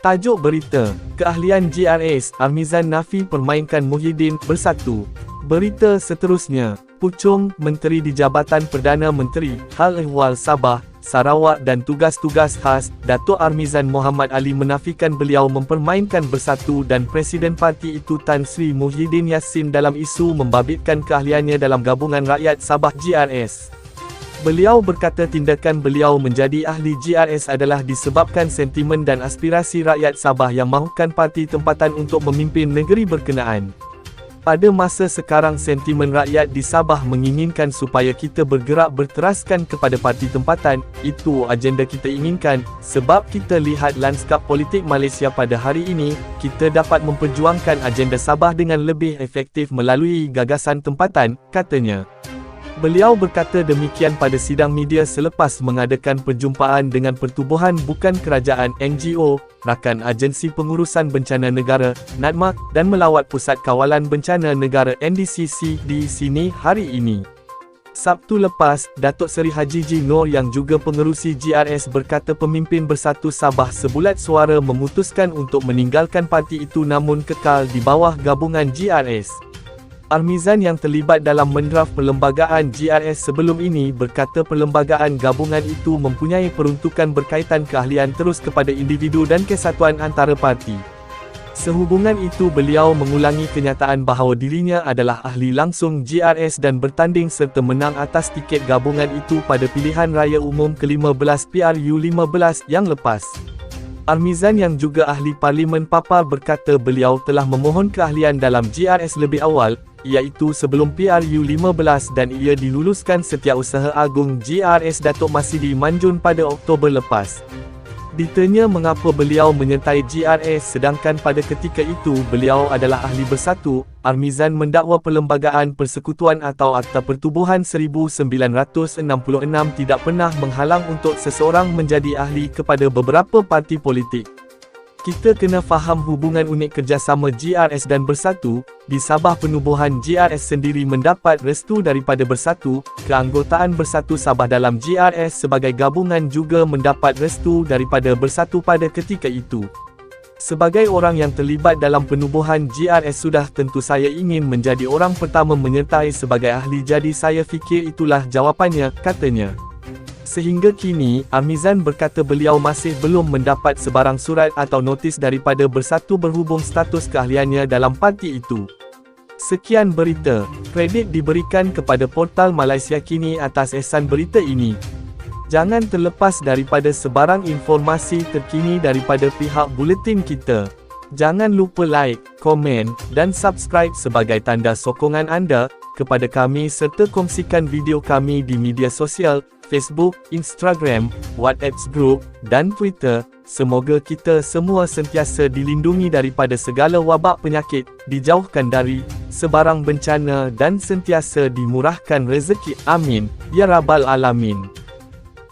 Tajuk berita, keahlian GRS, Armizan Nafi permainkan Muhyiddin, bersatu. Berita seterusnya, Puchong, Menteri di Jabatan Perdana Menteri, Hal Ehwal Sabah, Sarawak dan tugas-tugas khas, Datuk Armizan Mohamed Ali menafikan beliau mempermainkan bersatu dan Presiden Parti itu Tan Sri Muhyiddin Yassin dalam isu membabitkan keahliannya dalam Gabungan Rakyat Sabah GRS. Beliau berkata tindakan beliau menjadi ahli GRS adalah disebabkan sentimen dan aspirasi rakyat Sabah yang mahukan parti tempatan untuk memimpin negeri berkenaan. Pada masa sekarang sentimen rakyat di Sabah menginginkan supaya kita bergerak berteraskan kepada parti tempatan. Itu agenda kita inginkan, sebab kita lihat lanskap politik Malaysia pada hari ini, kita dapat memperjuangkan agenda Sabah dengan lebih efektif melalui gagasan tempatan, katanya. Beliau berkata demikian pada sidang media selepas mengadakan perjumpaan dengan Pertubuhan Bukan Kerajaan NGO, Rakan Agensi Pengurusan Bencana Negara, NADMAK, dan melawat Pusat Kawalan Bencana Negara NDCC di sini hari ini. Sabtu lepas, Datuk Seri Haji Ji Noor yang juga pengerusi GRS berkata pemimpin Bersatu Sabah sebulat suara memutuskan untuk meninggalkan parti itu namun kekal di bawah gabungan GRS. Armizan yang terlibat dalam mendraft perlembagaan GRS sebelum ini berkata perlembagaan gabungan itu mempunyai peruntukan berkaitan keahlian terus kepada individu dan kesatuan antara parti. Sehubungan itu beliau mengulangi kenyataan bahawa dirinya adalah ahli langsung GRS dan bertanding serta menang atas tiket gabungan itu pada pilihan raya umum ke-15 PRU15 yang lepas. Armizan yang juga ahli Parlimen Papar berkata beliau telah memohon keahlian dalam GRS lebih awal, iaitu sebelum PRU15 dan ia diluluskan Setiausaha Agung GRS Datuk Masidi Manjun pada Oktober lepas. Ditanya mengapa beliau menyertai GRS sedangkan pada ketika itu beliau adalah ahli Bersatu, Armizan mendakwa Perlembagaan Persekutuan atau Akta Pertubuhan 1966 tidak pernah menghalang untuk seseorang menjadi ahli kepada beberapa parti politik. Kita kena faham hubungan unik kerjasama GRS dan Bersatu. Di Sabah penubuhan GRS sendiri mendapat restu daripada Bersatu, keanggotaan Bersatu Sabah dalam GRS sebagai gabungan juga mendapat restu daripada Bersatu pada ketika itu. Sebagai orang yang terlibat dalam penubuhan GRS sudah tentu saya ingin menjadi orang pertama menyertai sebagai ahli jadi saya fikir itulah jawapannya, katanya. Sehingga kini, Armizan berkata beliau masih belum mendapat sebarang surat atau notis daripada Bersatu berhubung status keahliannya dalam parti itu. Sekian berita, kredit diberikan kepada Portal Malaysia Kini atas ihsan berita ini. Jangan terlepas daripada sebarang informasi terkini daripada pihak buletin kita. Jangan lupa like, komen, dan subscribe sebagai tanda sokongan anda kepada kami serta kongsikan video kami di media sosial, Facebook, Instagram, WhatsApp group, dan Twitter. Semoga kita semua sentiasa dilindungi daripada segala wabak penyakit, dijauhkan dari sebarang bencana dan sentiasa dimurahkan rezeki. Amin. Ya Rabbal Alamin.